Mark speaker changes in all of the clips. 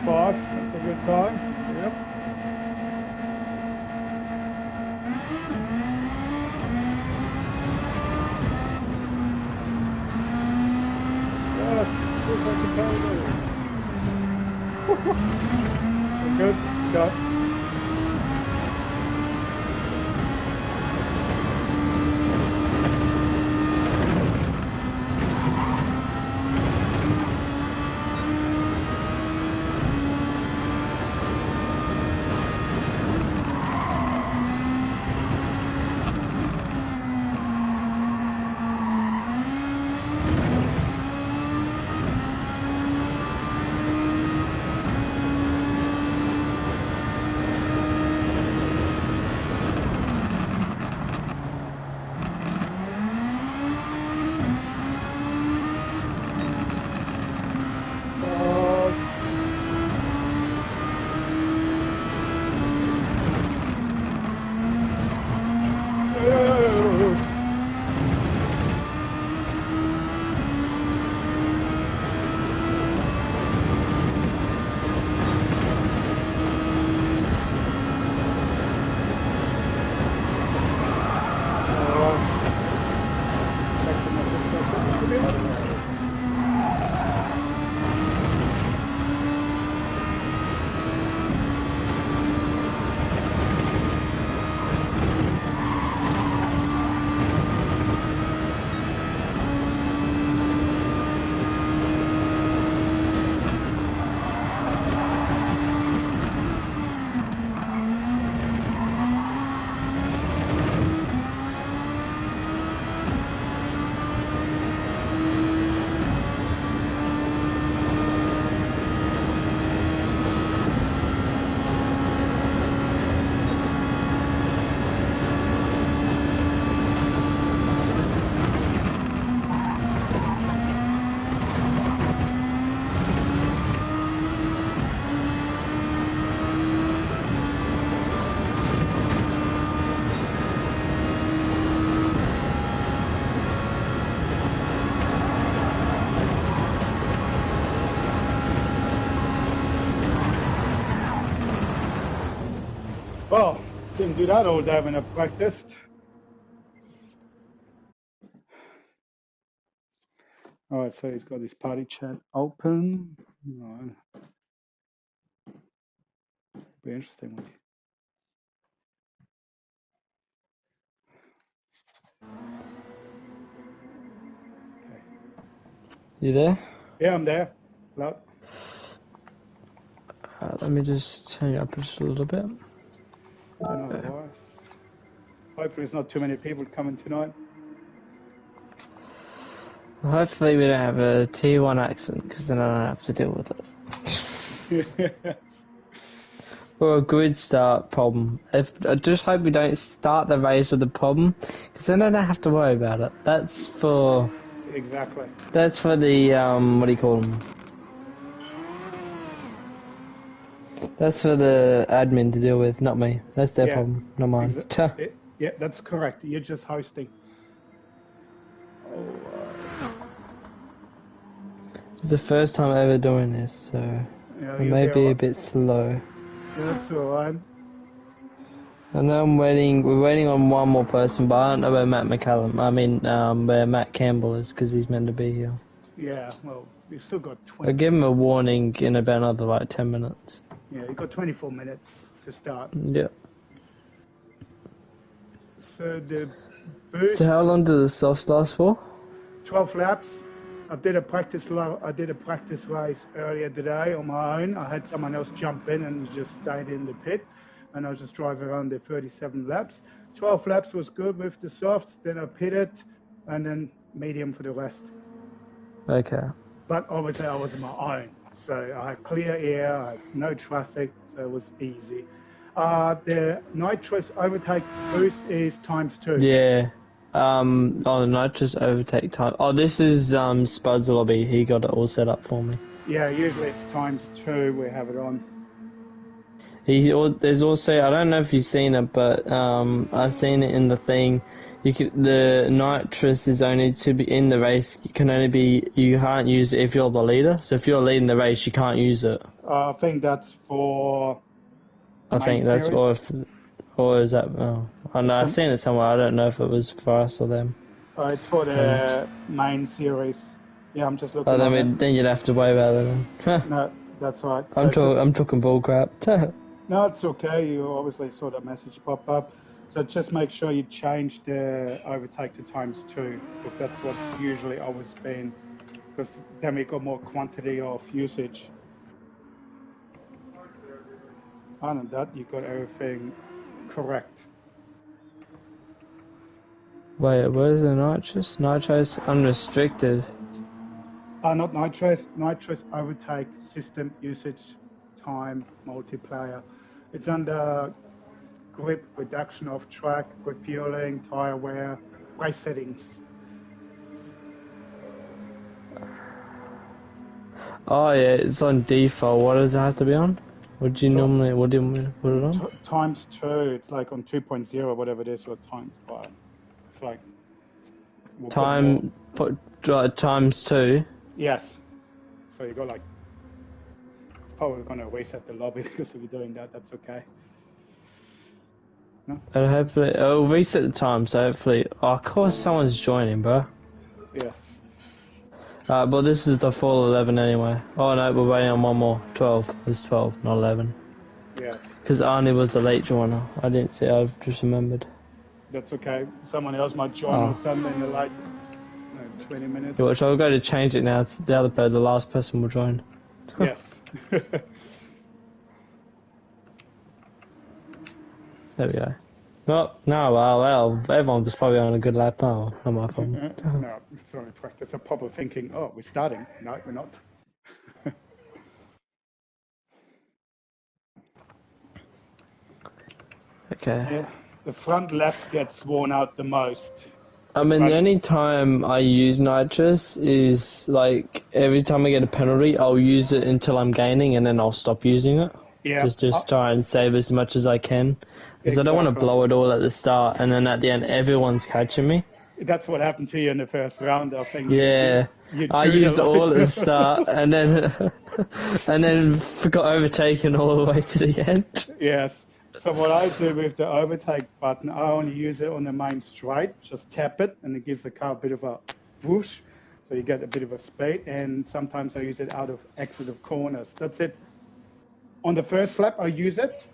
Speaker 1: 5. That's a good time. Yep. Good. Go. Well, didn't do that all day when I practiced. All right, so he's got his party chat open. All right. Be interesting. Okay.
Speaker 2: You there?
Speaker 1: Yeah, I'm there. Loud.
Speaker 2: Let me just turn you up just a little bit.
Speaker 1: Turn on the voice. Hopefully there's not too many people coming tonight.
Speaker 2: Well, hopefully we don't have a T1 accent, because then I don't have to deal with it. Or a grid start problem. I just hope we don't start the race with a problem, because then I don't have to worry about it. That's for...
Speaker 1: Exactly.
Speaker 2: That's for the, what do you call them? That's for the admin to deal with, not me. That's their problem, not mine.
Speaker 1: Yeah, that's correct. You're just hosting.
Speaker 2: It's the first time ever doing this, so
Speaker 1: yeah,
Speaker 2: I may be a bit slow.
Speaker 1: Yeah, that's alright.
Speaker 2: I know we're waiting on one more person, but I don't know where Matt McCallum, where Matt Campbell is, because he's meant to be here.
Speaker 1: Yeah, well, we've still got 20
Speaker 2: I'll give him a warning in about another, 10 minutes.
Speaker 1: Yeah, you've got 24 minutes to start.
Speaker 2: Yeah.
Speaker 1: So the boost...
Speaker 2: So how long does the softs last for?
Speaker 1: 12 laps. I did a practice race earlier today on my own. I had someone else jump in and just stayed in the pit, and I was just driving around the 37 laps. 12 laps was good with the softs, then I pitted, and then medium for the rest.
Speaker 2: Okay.
Speaker 1: But obviously I was on my own, so I had clear air, I had no traffic, so it was easy. The nitrous overtake boost is ×2.
Speaker 2: Yeah. The nitrous overtake time. Oh, this is Spud's lobby. He got it all set up for me.
Speaker 1: Yeah, usually it's ×2. We have it on.
Speaker 2: There's also, I don't know if you've seen it, but I've seen it in the thing. The nitrous is only to be in the race. You can't use it if you're the leader. So if you're leading the race, you can't use it.
Speaker 1: I think that's for
Speaker 2: I
Speaker 1: main
Speaker 2: think that's
Speaker 1: series.
Speaker 2: or is that? Oh, I know
Speaker 1: It's
Speaker 2: I've
Speaker 1: the
Speaker 2: seen it somewhere. I don't know if it was for us or them.
Speaker 1: it's for
Speaker 2: Um,
Speaker 1: the main series. Yeah, I'm just
Speaker 2: oh,
Speaker 1: looking on it.
Speaker 2: then you'd have to worry about it then.
Speaker 1: No, that's right. So
Speaker 2: I'm
Speaker 1: just
Speaker 2: talking bull crap.
Speaker 1: no, it's okay. You obviously saw that message pop up. So just make sure you change the overtake to ×2 because that's what's usually always been. Because then we got more quantity of usage. Other than that, you got everything correct.
Speaker 2: Wait, where's the nitrous? Nitrous unrestricted.
Speaker 1: Not nitrous. Nitrous overtake system usage time multiplier. It's under grip, reduction of track, refueling, tire wear, race settings.
Speaker 2: Oh yeah, it's on default. What does it have to be on? What do you
Speaker 1: So
Speaker 2: normally? What do you put it on?
Speaker 1: ×2, it's like on 2.0, whatever it is, or times by. It's like we'll put more.
Speaker 2: Times two.
Speaker 1: Yes. So you got like it's probably going to reset the lobby because if you're doing that, that's okay. No?
Speaker 2: And hopefully, it'll reset the time. So hopefully, oh, of course, someone's joining, bro.
Speaker 1: Yes.
Speaker 2: But this is the full 11 anyway. Oh no, we're waiting on one more. 12. It's 12, not 11.
Speaker 1: Yes.
Speaker 2: Because Arnie was the late joiner. I didn't see. I've just remembered.
Speaker 1: That's okay. Someone else might join or
Speaker 2: Oh.
Speaker 1: something in the like 20
Speaker 2: Yeah,
Speaker 1: minutes.
Speaker 2: which I'll go to change it now. It's the last person will join.
Speaker 1: Yes.
Speaker 2: There we go. Well, no, well, everyone was probably on a good lap now. Not my fault.
Speaker 1: No, it's only practice. I'm probably thinking, oh, we're starting. No, we're not.
Speaker 2: Okay.
Speaker 1: Yeah. The front left gets worn out the most.
Speaker 2: I
Speaker 1: The
Speaker 2: mean, the
Speaker 1: front,
Speaker 2: only time I use nitrous is like every time I get a penalty, I'll use it until I'm gaining, and then I'll stop using it.
Speaker 1: yeah,
Speaker 2: Just try and save as much as I can, because I don't want to
Speaker 1: exactly.
Speaker 2: blow it all at the start, and then at the end everyone's catching me.
Speaker 1: That's what happened to you in the first round. I think
Speaker 2: Yeah,
Speaker 1: you
Speaker 2: I
Speaker 1: chewed a
Speaker 2: used it
Speaker 1: lot.
Speaker 2: all at the start, and then and then forgot overtaking all the way to the end.
Speaker 1: Yes. So what I do with the overtake button, I only use it on the main straight. Just tap it, and it gives the car a bit of a whoosh, so you get a bit of a speed. And sometimes I use it out of exit of corners. That's it. On the first lap, I use it.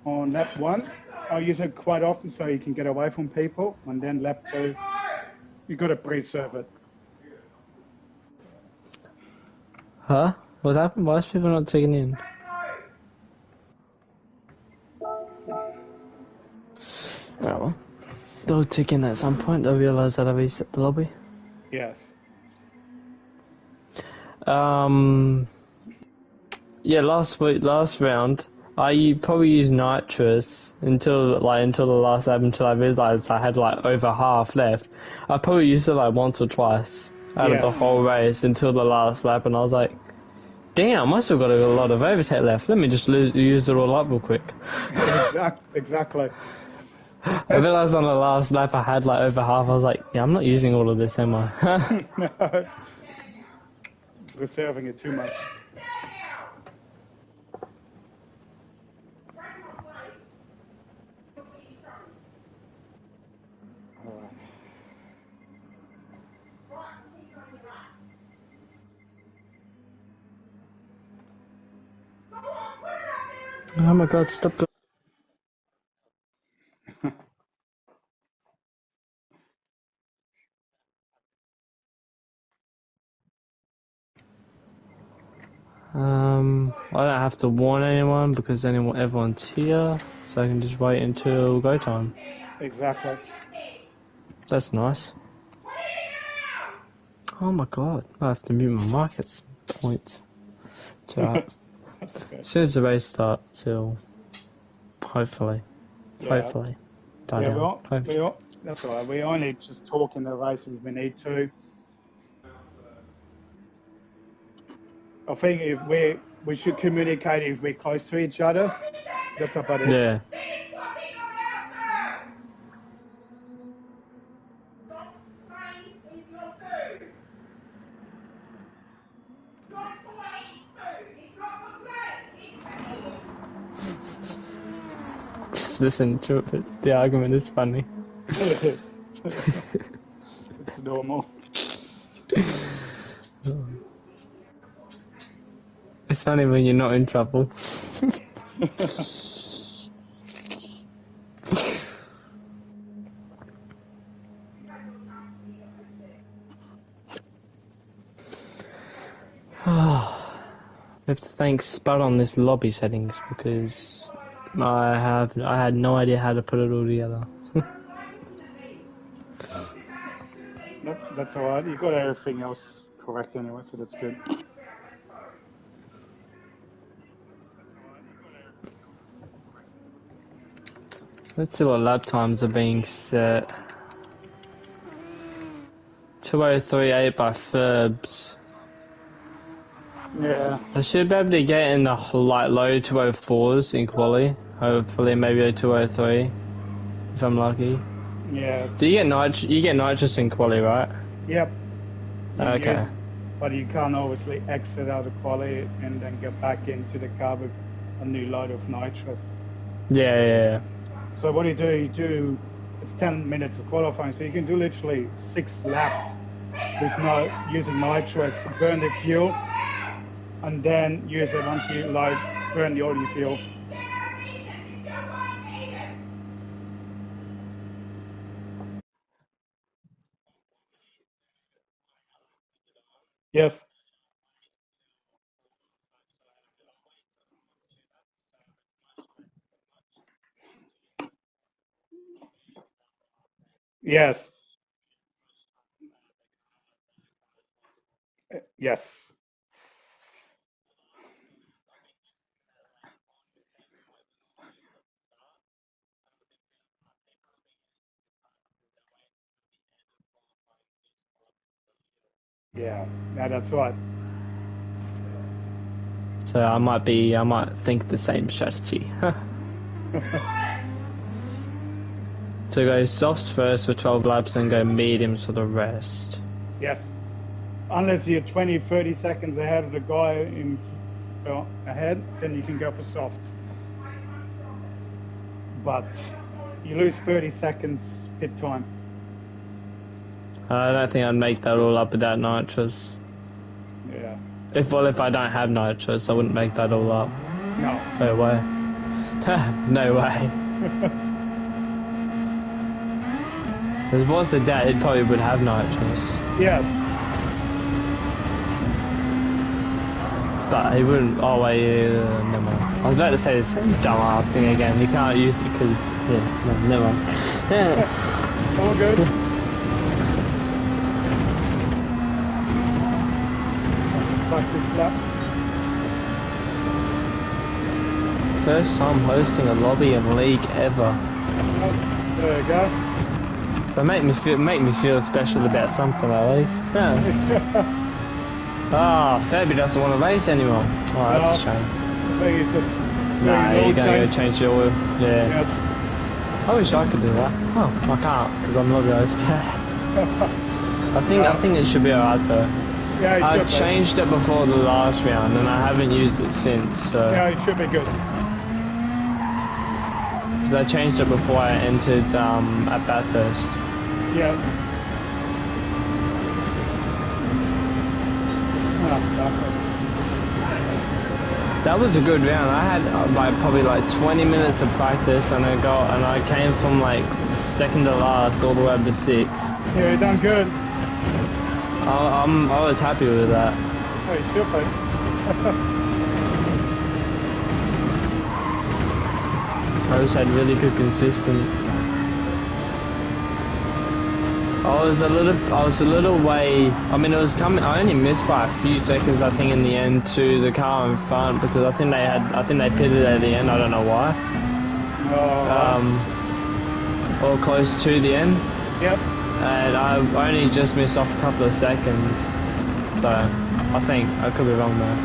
Speaker 1: On lap one, I use it quite often so you can get away from people. And then lap two, you got to preserve it.
Speaker 2: Huh? What happened? Why is people not taking in? Oh, well. They'll tick in at some point. They'll realise that I reset the lobby.
Speaker 1: Yes.
Speaker 2: Um, yeah, last round, I probably used nitrous until the last lap, until I realised I had like over half left. I probably used it like once or twice out of
Speaker 1: Yes.
Speaker 2: the whole race until the last lap, and I was like, damn, I still got a lot of overtake left. Let me just use it all up real quick.
Speaker 1: Exactly.
Speaker 2: I realised on the last lap I had like over half. I was like, yeah, I'm not using all of this, am I?
Speaker 1: No, preserving it too much. All right.
Speaker 2: Oh my god, stop. I don't have to warn anyone because everyone's here, so I can just wait until go time.
Speaker 1: Exactly.
Speaker 2: That's nice. Oh my god, I have to mute my mic at some points. So,
Speaker 1: That's okay.
Speaker 2: as soon as the race starts, till hopefully,
Speaker 1: Yeah.
Speaker 2: die
Speaker 1: Yeah.
Speaker 2: down.
Speaker 1: That's all right. We only just talk in the race if we need to. I think if we should communicate if we're close to each other. That's about it.
Speaker 2: Yeah. Just listen to it. The argument is funny.
Speaker 1: It's normal.
Speaker 2: It's funny when you're not in trouble. We have to thank Spud on this lobby settings because I had no idea how to put it all together.
Speaker 1: Nope, that's alright. You got everything else correct anyway, so that's good.
Speaker 2: Let's see what lap times are being set. 2038 by Ferbs.
Speaker 1: Yeah.
Speaker 2: I should be able to get in the low 204s in quali. Hopefully, maybe a 203 if I'm lucky.
Speaker 1: Yes.
Speaker 2: Do you get nitrous in quali, right?
Speaker 1: Yep.
Speaker 2: Okay.
Speaker 1: But you can't obviously exit out of quali and then get back into the car with a new load of nitrous.
Speaker 2: Yeah.
Speaker 1: So what you do, it's 10 minutes of qualifying, so you can do literally 6 laps with using nitrous, burn the fuel, and then use it once you burn the oil fuel. Yes. Yes. Yes. Yeah, that's right.
Speaker 2: So I might think the same strategy. So go softs first for 12 laps and go mediums for the rest.
Speaker 1: Yes. Unless you're 20, 30 seconds ahead of the guy ahead, then you can go for softs. But you lose 30 seconds pit time.
Speaker 2: I don't think I'd make that all up without nitrous.
Speaker 1: Yeah.
Speaker 2: If I don't have nitrous, I wouldn't make that all up.
Speaker 1: No.
Speaker 2: No way. No way. Because what's the dad? It probably would have nitrous.
Speaker 1: Yeah.
Speaker 2: But he wouldn't. Oh wait, never mind. I was about to say the same dumbass thing again. You can't use it because never mind.
Speaker 1: All good. Practice lap.
Speaker 2: First time hosting a lobby and league ever.
Speaker 1: There you go.
Speaker 2: So make me feel special about something at least. Yeah. Fabi doesn't want to race anymore. Oh, that's a shame.
Speaker 1: I think it's just
Speaker 2: Nah, you're gonna go change the oil. Yeah.
Speaker 1: Yep.
Speaker 2: I wish I could do that. Oh, I can't because I'm lobby host. I think it should be alright though.
Speaker 1: Yeah,
Speaker 2: I
Speaker 1: should
Speaker 2: changed it before the last round and I haven't used it since. So.
Speaker 1: Yeah, it should be good.
Speaker 2: Because I changed it before I entered at Bathurst.
Speaker 1: Yeah.
Speaker 2: That was a good round. I had probably 20 minutes of practice and I came from second to last all the way up to 6th.
Speaker 1: Yeah, you done good.
Speaker 2: I was happy with that.
Speaker 1: Oh, you should be.
Speaker 2: I just had really good consistent. I was a little way. I mean, it was coming. I only missed by a few seconds, I think, in the end to the car in front because I think they pitted at the end. I don't know why. Or close to the end.
Speaker 1: Yep.
Speaker 2: And I only just missed off a couple of seconds. So I think I could be wrong though.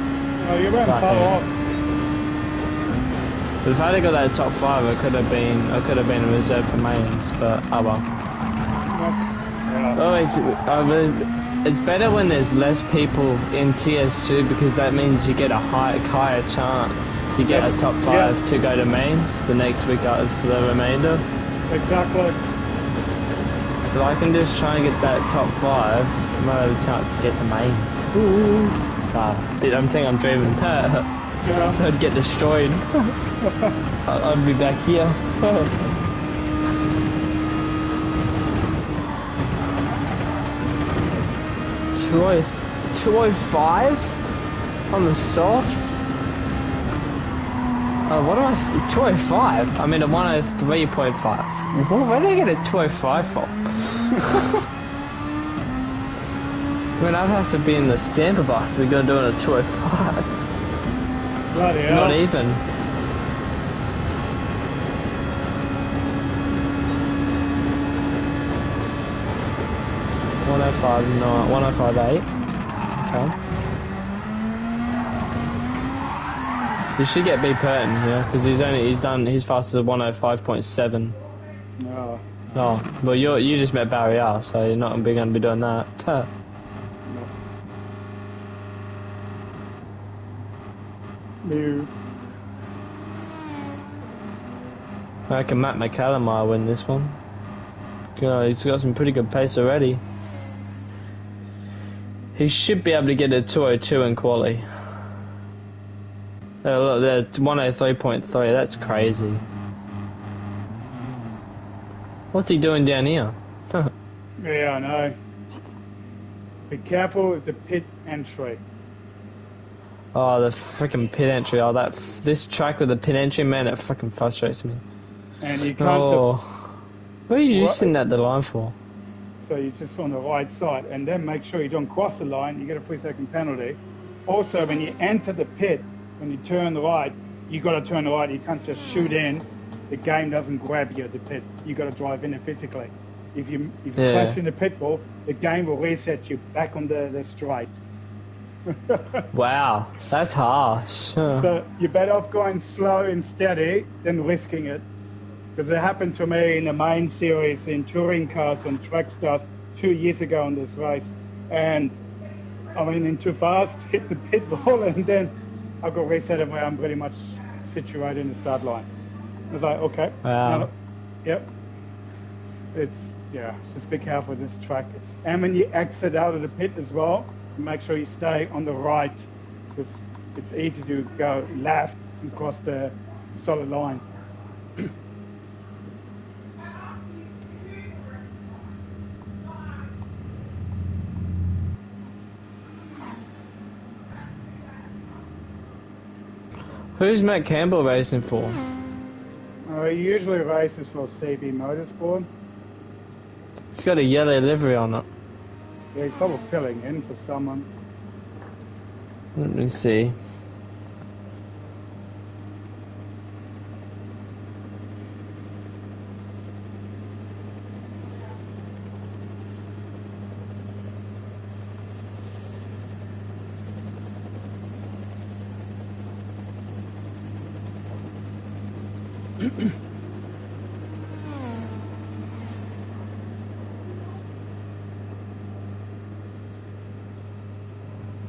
Speaker 1: Oh, you went far off.
Speaker 2: If I had got that top 5, I could have been a reserve for mains, but oh well.
Speaker 1: Yeah.
Speaker 2: Oh, it's better when there's less people in TS2 because that means you get a higher chance to get a top 5 to go to mains the next week for the remainder.
Speaker 1: Exactly.
Speaker 2: So I can just try and get that top 5, I might have a chance to get to mains. Ooh. I'm thinking I'm dreaming.
Speaker 1: Yeah.
Speaker 2: I'd get destroyed. I'd be back here. 205 on the softs. What do I say? 205? I mean a 103.5. Where did I get a 205 from? I mean, I'd have to be in the stamper box. We're gonna do it at 205.
Speaker 1: Bloody hell.
Speaker 2: Not even. No, 105.8. Okay. You should get B Burton, yeah, because he's fastest at 105.7.
Speaker 1: No.
Speaker 2: Oh, well you just met Barrier, so you're not going to be doing that.
Speaker 1: No.
Speaker 2: I reckon Matt McCallum might win this one. You know, he's got some pretty good pace already. He should be able to get a 202 in quali. Look, they're 103.3, that's crazy. What's he doing down here?
Speaker 1: Yeah, I know. Be careful with the pit entry.
Speaker 2: Oh, the freaking pit entry. Oh, this track with the pit entry, man, it fucking frustrates me.
Speaker 1: And you can't just...
Speaker 2: What are you using the line for?
Speaker 1: So you're just on the right side, and then make sure you don't cross the line. You get a 3-second penalty. Also, when you enter the pit, when you turn right, you got to turn right. You can't just shoot in. The game doesn't grab you at the pit. You got to drive in it physically. If you crash in the pit wall, the game will reset you back on the straight.
Speaker 2: Wow, that's harsh.
Speaker 1: So you're better off going slow and steady than risking it. Because it happened to me in the main series in touring cars and track stars 2 years ago in this race. And I went in too fast, hit the pit wall, and then I got reset where I'm pretty much situated in the start line. I was like, okay.
Speaker 2: Wow.
Speaker 1: Yep. Just be careful with this track. And when you exit out of the pit as well, make sure you stay on the right, because it's easy to go left and cross the solid line.
Speaker 2: Who's Matt Campbell racing for?
Speaker 1: He usually races for CB Motorsport.
Speaker 2: He's got a yellow livery on it.
Speaker 1: Yeah, he's probably filling in for someone.
Speaker 2: Let me see.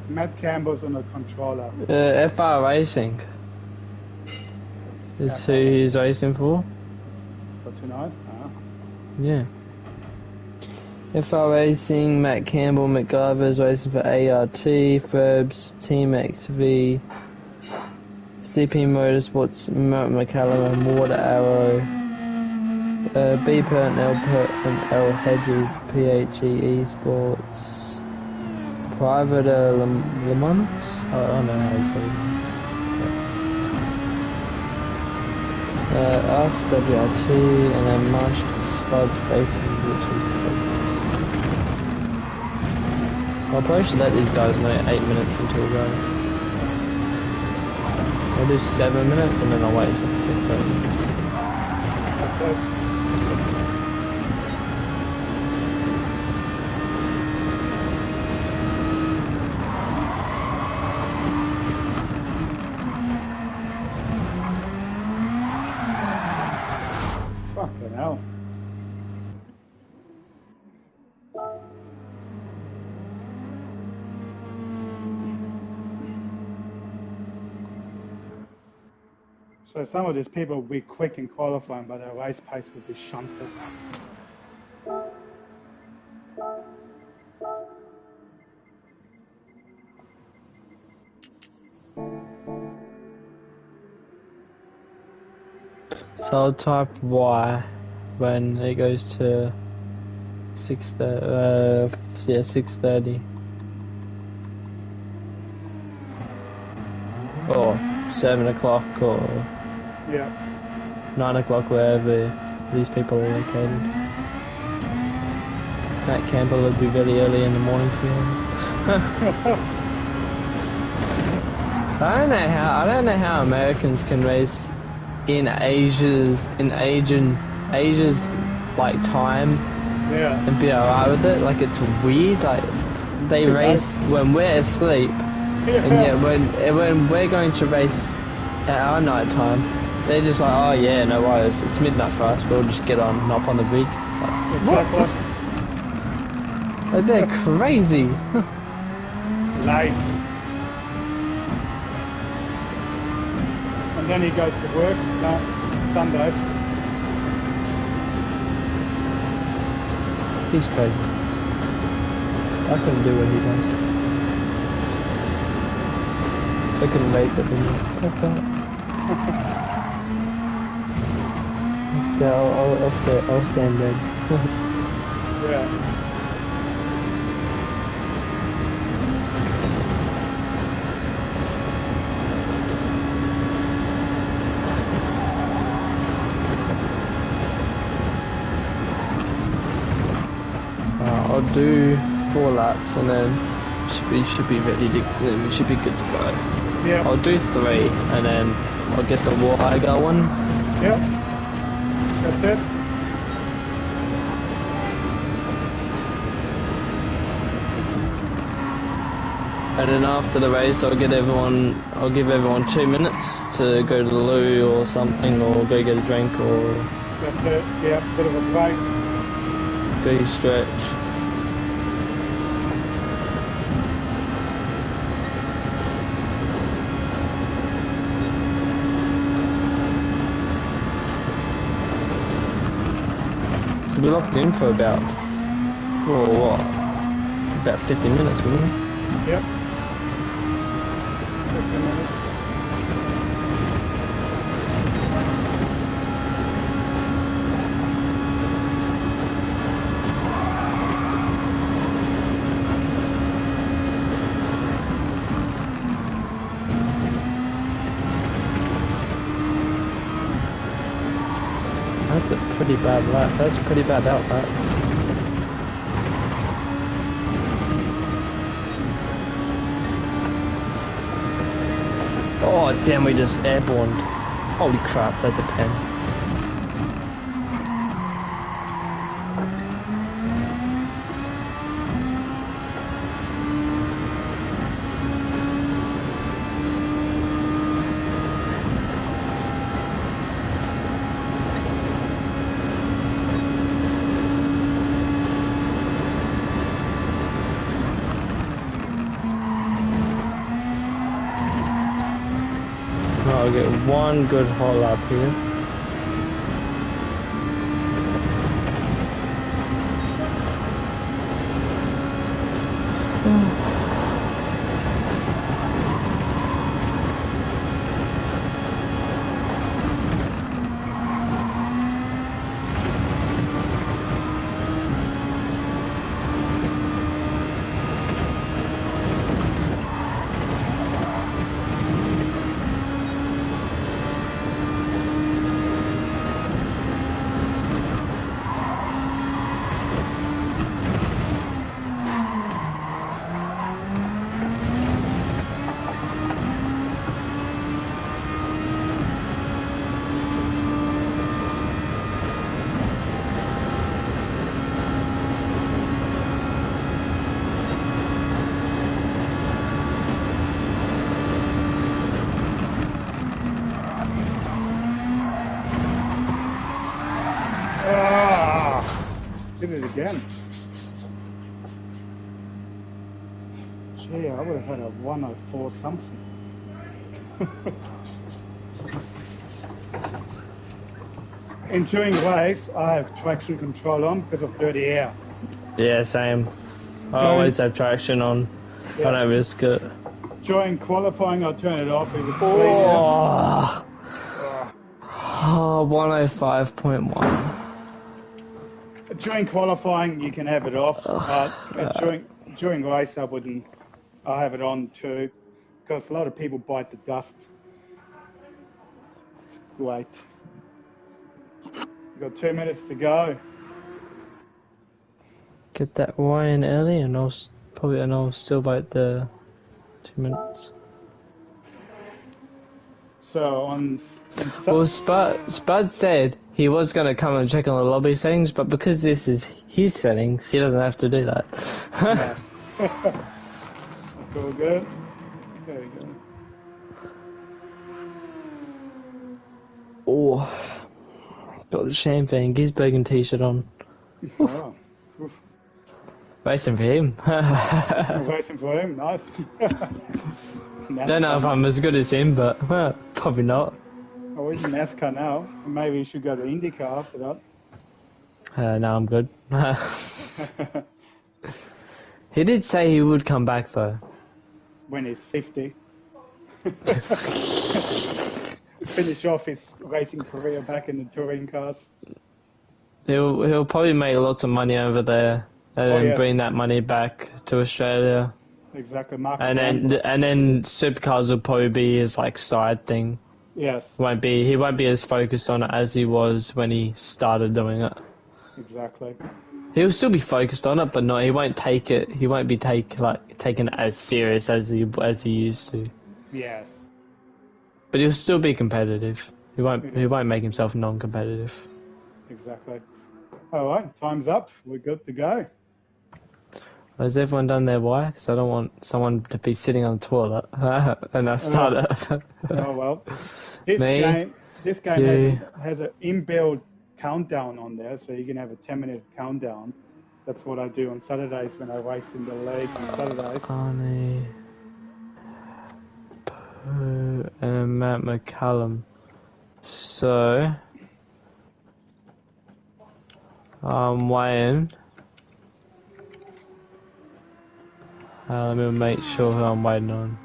Speaker 1: Matt Campbell's on the controller.
Speaker 2: FR Racing is who he's racing for.
Speaker 1: For tonight?
Speaker 2: Yeah. FR Racing, Matt Campbell, McGyver's racing for ART, Ferbs, Team XV, CP Motorsports, McCallum and Water Arrow, B Pert and L Hedges, PHE Esports, Private Le Mans? I don't know how to say it. SWRT, and then Marsh Spuds Racing, which is Focus. I'll probably should let these guys know 8 minutes until we go. I'll do 7 minutes and then I'll wait for it.
Speaker 1: Fucking hell. So some of these people will be quick in qualifying, but their race pace will be shunted.
Speaker 2: So I'll type Y when it goes to 6:30. Or 7 o'clock or
Speaker 1: Yeah.
Speaker 2: 9 o'clock, wherever these people are located. Matt Campbell would be very early in the morning for him. I don't know how Americans can race in Asia's like time,
Speaker 1: Yeah.
Speaker 2: and be alright with it. Like, it's weird. Like, they race when we're asleep, and yet when we're going to race at our night time, they're just like, oh yeah, no worries, it's midnight for us, we'll just get on and hop on the rig. Like, what? Like, they're crazy.
Speaker 1: Late. And then he goes to work Sunday.
Speaker 2: He's crazy. I couldn't do what he does. I couldn't race it anymore. Fuck that. I'll stay in bed.
Speaker 1: Yeah.
Speaker 2: I'll do 4 laps and then should be ready to. We should be good to go.
Speaker 1: Yeah.
Speaker 2: I'll do 3 and then I'll get the water going.
Speaker 1: Yeah. That's it.
Speaker 2: And then after the race, I'll give everyone 2 minutes to go to the loo or something, or go get a drink, or.
Speaker 1: That's it. Yeah. Bit of a break.
Speaker 2: Go stretch. So we locked in for about 50 minutes, wouldn't we?
Speaker 1: Yep. 50 minutes.
Speaker 2: That's a pretty bad lap. That's a pretty bad out lap. Oh damn, we just airborned. Holy crap, that's a pen. I'll get one good haul up here.
Speaker 1: Did it again. Gee, I would have had a 104 something. And during race, I have traction control on because of dirty air.
Speaker 2: Yeah, same. I always have traction on.
Speaker 1: Yeah,
Speaker 2: I don't risk it.
Speaker 1: During qualifying, I turn it off if it's clean air.
Speaker 2: Oh, 105.1.
Speaker 1: During qualifying, you can have it off, but during race, I wouldn't. I have it on too, because a lot of people bite the dust. It's great. We've got 2 minutes to go.
Speaker 2: Get that wine early, and I'll still bite the 2 minutes.
Speaker 1: So on
Speaker 2: Well, Spud said he was going to come and check on the lobby settings, but because this is his settings, he doesn't have to do that.
Speaker 1: That's all good. There we go.
Speaker 2: Oh, got the Champagne Gisbergen t-shirt on.
Speaker 1: Oh.
Speaker 2: Racing for him.
Speaker 1: Racing for him, nice.
Speaker 2: Don't know if I'm as good as him, but probably not.
Speaker 1: Oh, he's in NASCAR now. Maybe you should go to IndyCar after that.
Speaker 2: No, I'm good. He did say he would come back though.
Speaker 1: When he's 50. Finish off his racing career back in the touring cars.
Speaker 2: He'll probably make lots of money over there, and then bring that money back to Australia.
Speaker 1: Exactly,
Speaker 2: and then supercars will probably be his like side thing.
Speaker 1: Yes.
Speaker 2: He won't be as focused on it as he was when he started doing it.
Speaker 1: Exactly.
Speaker 2: He'll still be focused on it, but he won't take it. He won't be taken as serious as he used to.
Speaker 1: Yes.
Speaker 2: But he'll still be competitive. He won't make himself non-competitive.
Speaker 1: Exactly. All right, time's up. We're good to go.
Speaker 2: Has everyone done their wire? Because I don't want someone to be sitting on the toilet and I start it.
Speaker 1: Oh well. This game has an inbuilt countdown on there, so you can have a 10-minute countdown. That's what I do on Saturdays when I race in the league on Saturdays.
Speaker 2: Arnie, Pooh, and Matt McCallum. So, I'm weighing. Let me make sure who I'm waiting on.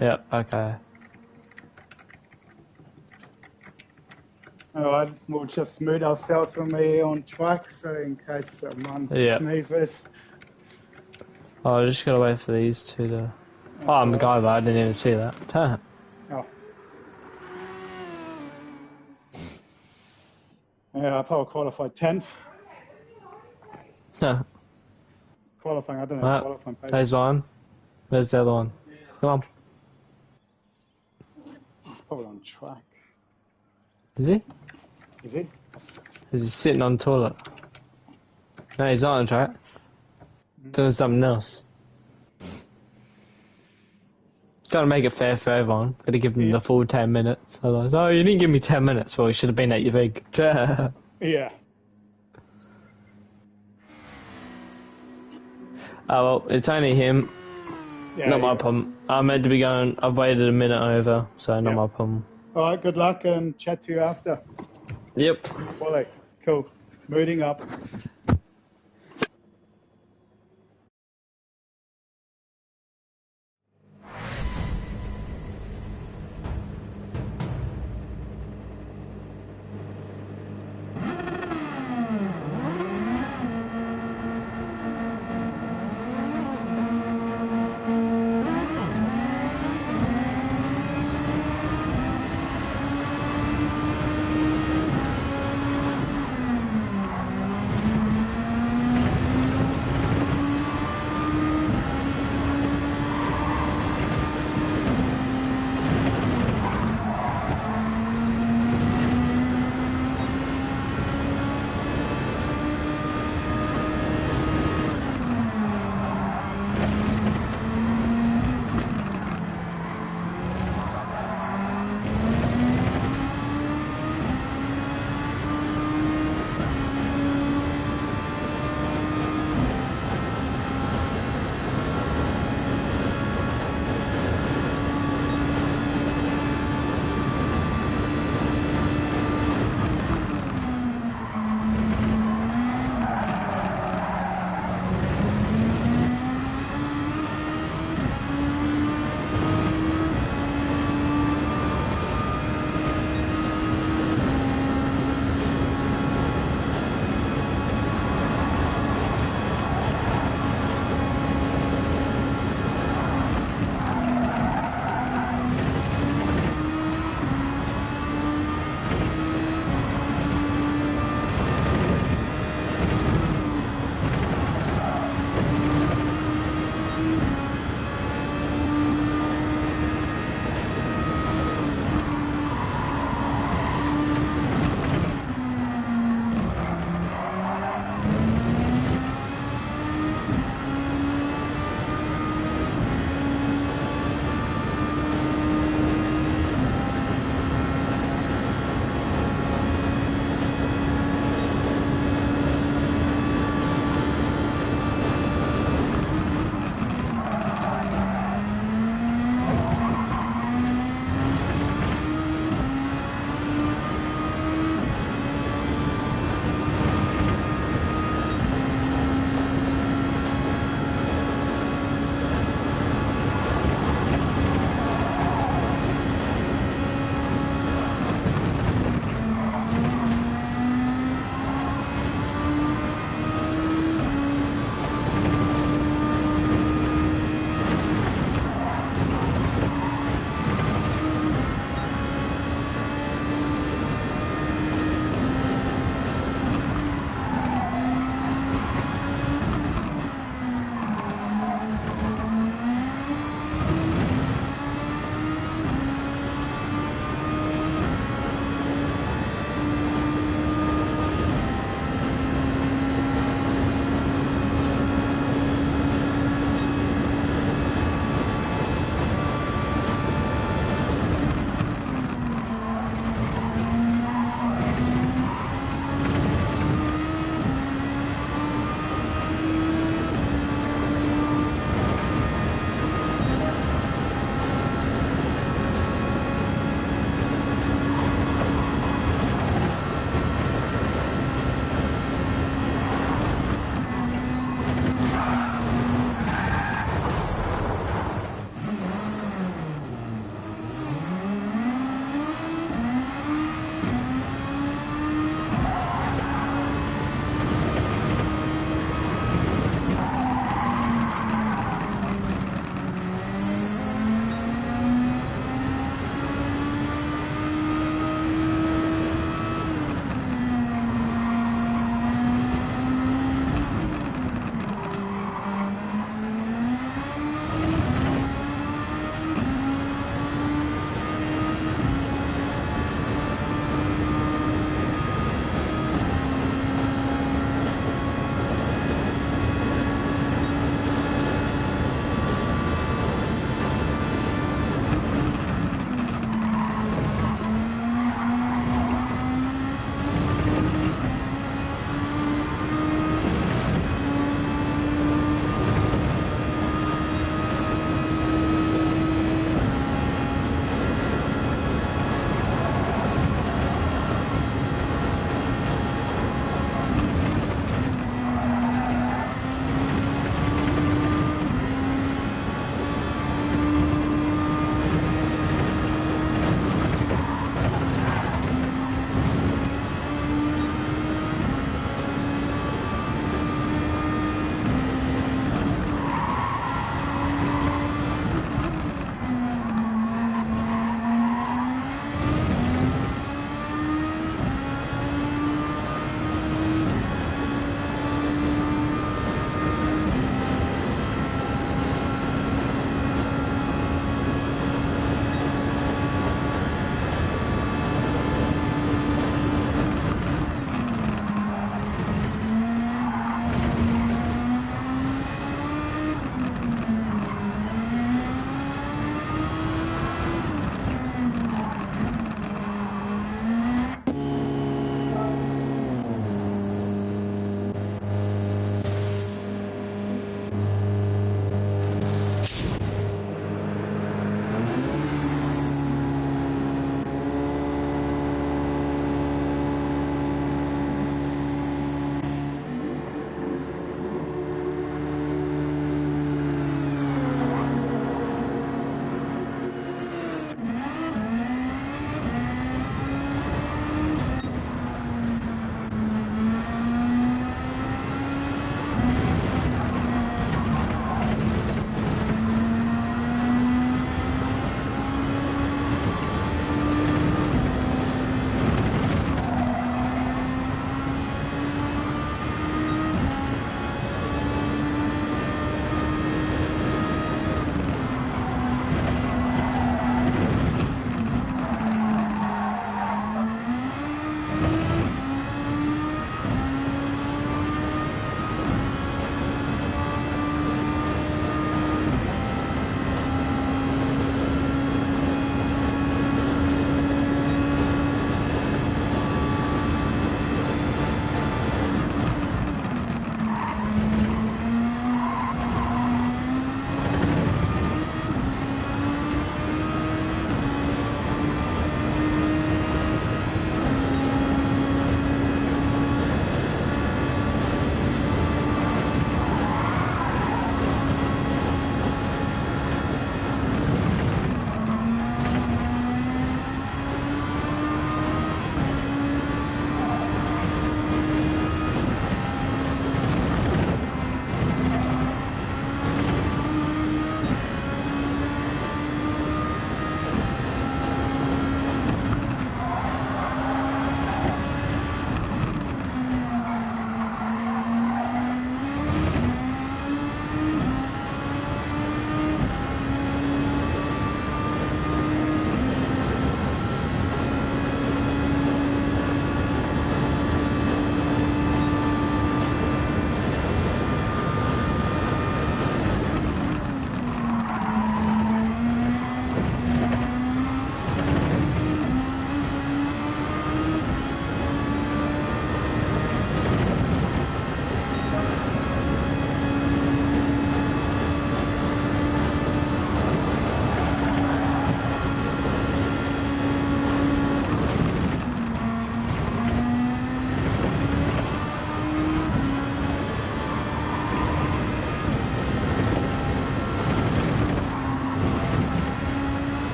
Speaker 2: Yep, okay.
Speaker 1: Alright, we'll just smooth ourselves when we're on track, so in case someone sneezes.
Speaker 2: Oh, I just gotta wait for these two to... I'm MacGyver, I didn't even see that.
Speaker 1: Oh. Yeah, I probably qualified 10th. Qualifying, I don't know. Qualifying pace.
Speaker 2: There's one. Where's the other one? Come on.
Speaker 1: He's probably on track.
Speaker 2: Is he?
Speaker 1: Is he?
Speaker 2: Is he sitting on the toilet? No, he's not on track. Doing something else. Gotta make it fair for everyone. Gotta give him the full 10 minutes. Otherwise, oh, you didn't give me 10 minutes. Well, you should have been at your rig.
Speaker 1: Yeah.
Speaker 2: Oh, well, it's only him. Yeah, not my problem. I'm meant to be going. I've waited a minute over, so not my problem.
Speaker 1: Alright, good luck and chat to you after.
Speaker 2: Yep.
Speaker 1: Wally, cool. Moving up.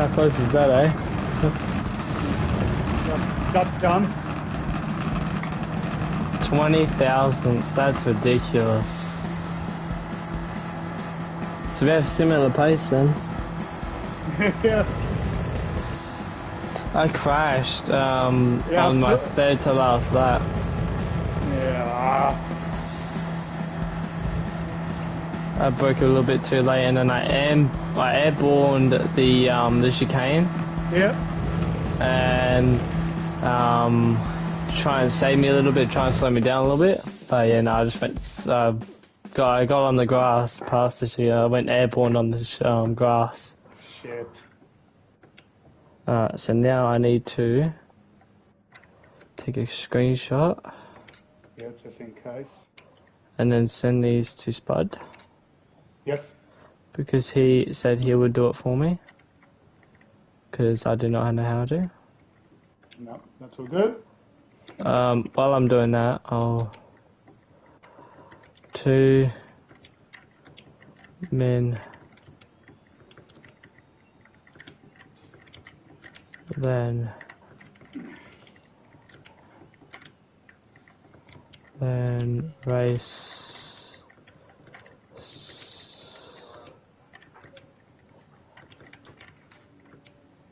Speaker 2: How close is that, eh?
Speaker 1: Got done.
Speaker 2: 20 thousandths, that's ridiculous. So we have similar pace then.
Speaker 1: Yeah.
Speaker 2: I crashed on my third to last lap.
Speaker 1: Yeah.
Speaker 2: I broke a little bit too late, and then I airborned the chicane.
Speaker 1: Yeah.
Speaker 2: And try and save me a little bit, try and slow me down a little bit. But yeah, no, I just went. I got on the grass past the chicane. I went airborne on the grass.
Speaker 1: Shit.
Speaker 2: Alright, so now I need to take a screenshot.
Speaker 1: Yeah, just in case.
Speaker 2: And then send these to Spud.
Speaker 1: Yes.
Speaker 2: Because he said he would do it for me. Because I do not know how to.
Speaker 1: No, that's all good.
Speaker 2: While I'm doing that, I'll... 2 men... Then race.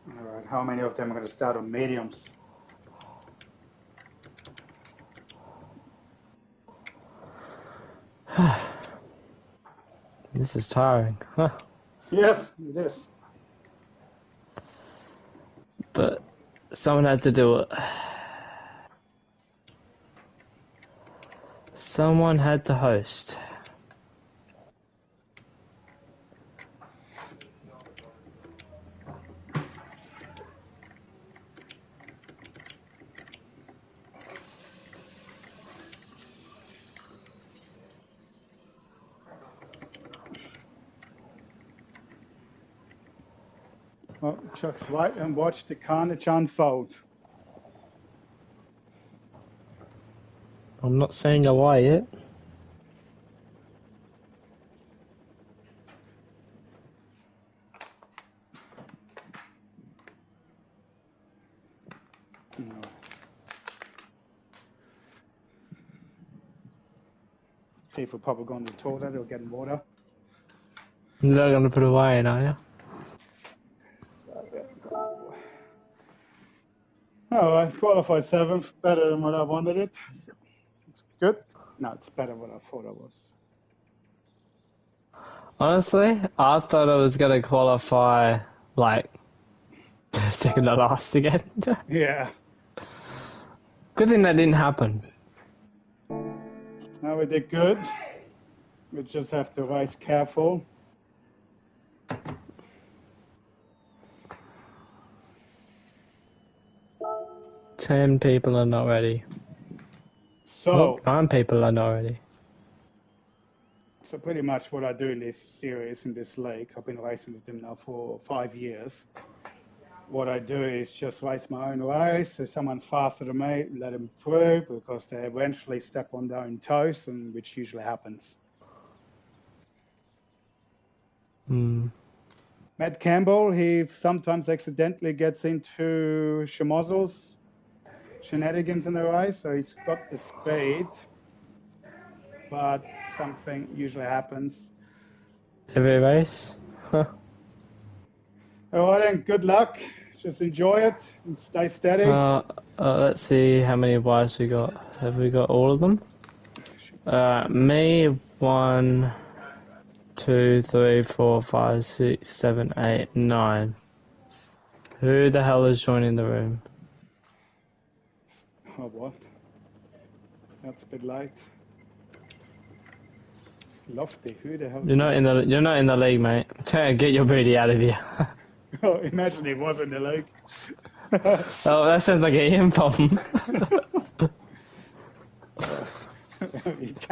Speaker 1: Alright, how many of them are going to start on mediums?
Speaker 2: This is tiring.
Speaker 1: Yes, it is.
Speaker 2: But someone had to do it. Someone had to host.
Speaker 1: Well, just wait and watch the carnage unfold.
Speaker 2: I'm not saying a lie yet.
Speaker 1: No. People probably going to the toilet or getting water.
Speaker 2: You're not going to put away in, are you?
Speaker 1: So there we go. Oh, I qualified 7th, better than what I wanted it. So it's good. No, it's better than what I thought it was.
Speaker 2: Honestly, I thought I was going to qualify, like, second to last again.
Speaker 1: Yeah.
Speaker 2: Good thing that didn't happen.
Speaker 1: Now we did good. We just have to race careful.
Speaker 2: Ten people are not ready.
Speaker 1: So,
Speaker 2: 9 people are not ready.
Speaker 1: So pretty much what I do in this series, in this league, I've been racing with them now for 5 years. What I do is just race my own race. If someone's faster than me, let them through because they eventually step on their own toes, and which usually happens. Matt Campbell, he sometimes accidentally gets into schmozzles, shenanigans in the race, so he's got the speed, but something usually happens.
Speaker 2: Every race?
Speaker 1: All right, then, good luck. Just enjoy it and stay steady.
Speaker 2: Let's see how many wives we got. Have we got all of them? Me, 1, 2, 3, 4, 5, 6, 7, 8, 9. Who the hell is joining the room?
Speaker 1: Oh, what? That's a bit late. Lofty, who the hell?
Speaker 2: You're not in the league, mate. Get your booty out of here.
Speaker 1: Oh, imagine he was in the league.
Speaker 2: Oh, that sounds like a him problem.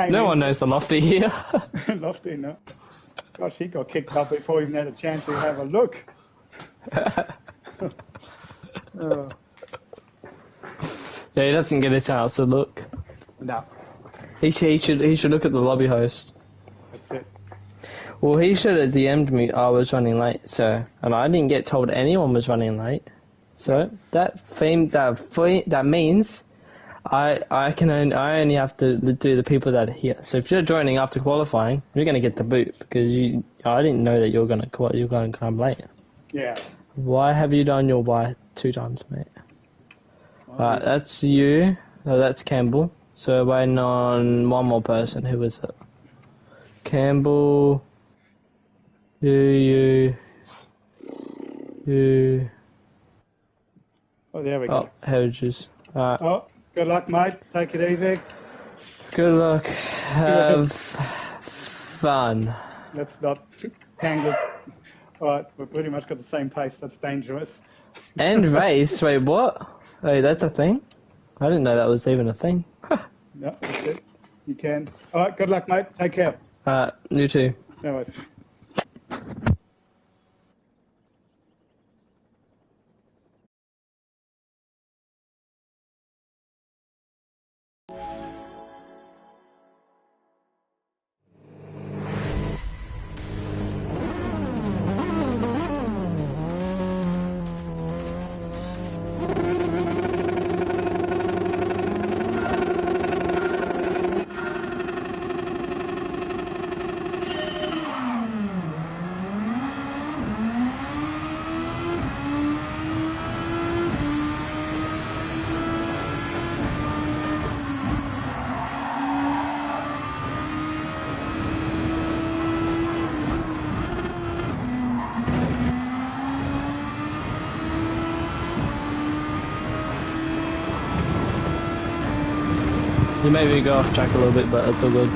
Speaker 2: No one knows the Lofty here.
Speaker 1: Lofty, no. Gosh, he got kicked out before he even had a chance to have a look.
Speaker 2: Yeah, he doesn't get a chance to look.
Speaker 1: No.
Speaker 2: He should look at the lobby host.
Speaker 1: That's it.
Speaker 2: Well, he should have DM'd me I was running late, so, and I didn't get told anyone was running late. So that means I only have to do the people that are here. So if you're joining after qualifying, you're gonna get the boot because I didn't know that you're gonna come late.
Speaker 1: Yeah.
Speaker 2: Why have you done your Y 2 times, mate? Right, that's you. Oh, that's Campbell. So we're waiting on one more person. Who was it? Campbell. You.
Speaker 1: Oh, there we
Speaker 2: Oh,
Speaker 1: go.
Speaker 2: Hedges. Alright.
Speaker 1: Oh, good luck, mate. Take it easy.
Speaker 2: Good luck. Have fun.
Speaker 1: Let's not tangle. All right, we've pretty much got the same pace. That's dangerous.
Speaker 2: And race. Wait, what? Wait, that's a thing? I didn't know that was even a thing.
Speaker 1: No, that's it. You can. All right, good luck, mate. Take care.
Speaker 2: You too.
Speaker 1: No worries.
Speaker 2: You made me go off track a little bit, but it's all good.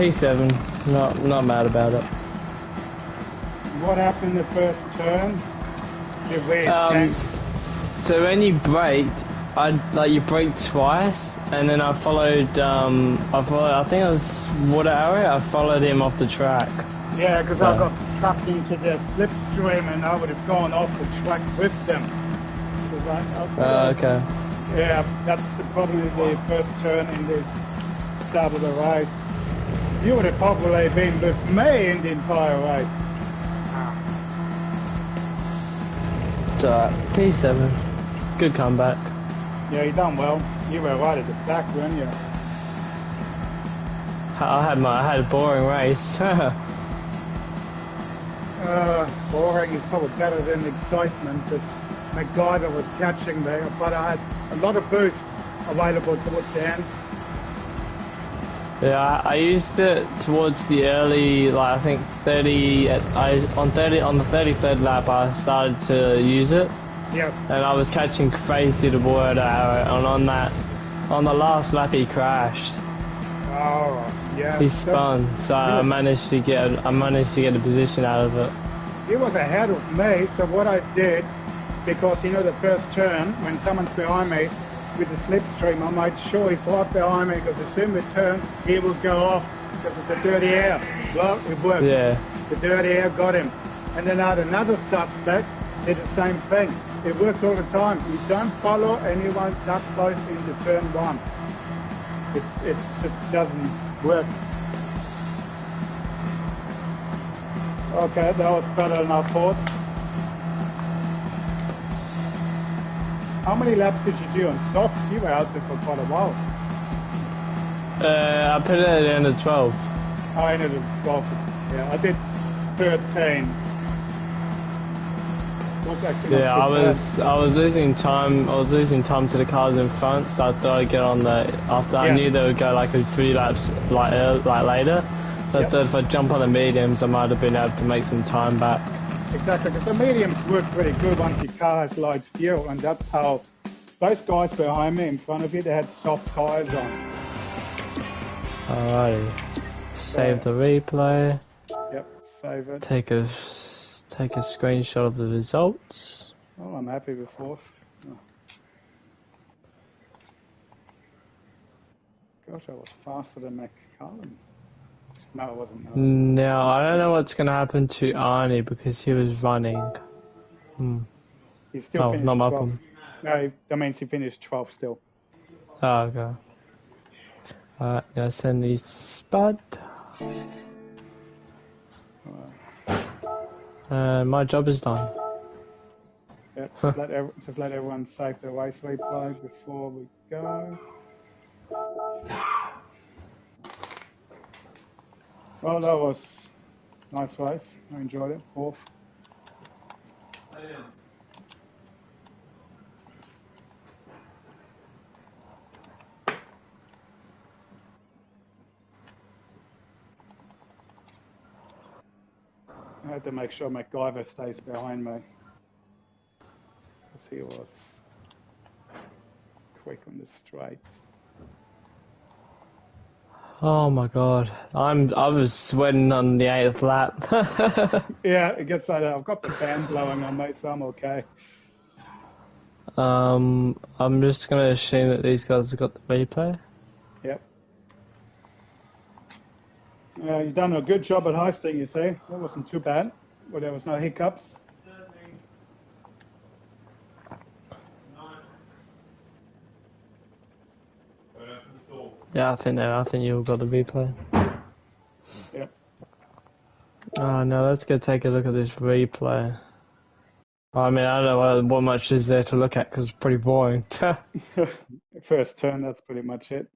Speaker 2: P7. Not mad about it.
Speaker 1: What happened the first turn?
Speaker 2: So when you braked, you braked twice, and then I followed. I think it was Water Arrow. I followed him off the track.
Speaker 1: Yeah, because I got sucked into the slipstream, and I would have gone off the track with them.
Speaker 2: Okay.
Speaker 1: Yeah, that's probably the first turn in the start of the race. You would have probably been with me in the entire race.
Speaker 2: P7. Good comeback.
Speaker 1: Yeah, you done well. You were right at the back, weren't you?
Speaker 2: I had a boring race.
Speaker 1: Boring is probably better than excitement. But MacGyver was catching there, but I had a lot of boost available towards the end.
Speaker 2: Yeah, I used it towards the early, like I think 30. On the 33rd lap, I started to use it.
Speaker 1: Yes.
Speaker 2: And I was catching crazy the Water Arrow, and on the last lap he crashed.
Speaker 1: Oh, yeah.
Speaker 2: He spun, so yeah. I managed to get a position out of it.
Speaker 1: He was ahead of me, so what I did, because the first turn when someone's behind me with the slipstream, I made sure he's right behind me, because as soon as we turn, he will go off because of the dirty air. Well, it worked.
Speaker 2: Yeah.
Speaker 1: The dirty air got him. And then I had another suspect did the same thing. It works all the time. You don't follow anyone that close into turn one. It just doesn't work. Okay, that was better than I thought. How many laps did you do on softs? You were out there for quite a while.
Speaker 2: I put it at the end of 12.
Speaker 1: Oh, I ended at 12. Yeah, I did 13.
Speaker 2: Yeah, I was losing time. I was losing time to the cars in front, so I thought I'd get on after. I knew they would go like a few laps like later. So I thought if I jump on the mediums, I might have been able to make some time back.
Speaker 1: Exactly, because the mediums work pretty good once your car has light fuel, and that's how those guys behind me in front of you, they had soft tyres on.
Speaker 2: Alrighty, save the replay.
Speaker 1: Yep, save it.
Speaker 2: Take a screenshot of the results.
Speaker 1: Oh, I'm happy with fourth. Oh. Gosh, I was faster than McCallum. No, it wasn't.
Speaker 2: No, I don't know what's going to happen to Arnie because he was running.
Speaker 1: He still finished
Speaker 2: not my
Speaker 1: 12th.
Speaker 2: problem.
Speaker 1: No, that means he finished 12th still.
Speaker 2: Oh, okay. Alright, gonna send these to Spud. My job is done.
Speaker 1: Yeah, just let everyone save their race replay before we go. Well, that was a nice race. I enjoyed it. Fourth. I had to make sure MacGyver stays behind me, because he was quick on the straights.
Speaker 2: Oh my god, I was sweating on the 8th lap.
Speaker 1: Yeah, it gets like that. I've got the fan blowing on me, so I'm okay.
Speaker 2: I'm just gonna assume that these guys have got the replay.
Speaker 1: Yep. You've done a good job at hosting, you see. That wasn't too bad. Well, there was no hiccups.
Speaker 2: Yeah, I think you've got the replay.
Speaker 1: Yep.
Speaker 2: Oh no, let's go take a look at this replay. I mean, I don't know what much is there to look at because it's pretty boring.
Speaker 1: First turn, that's pretty much it.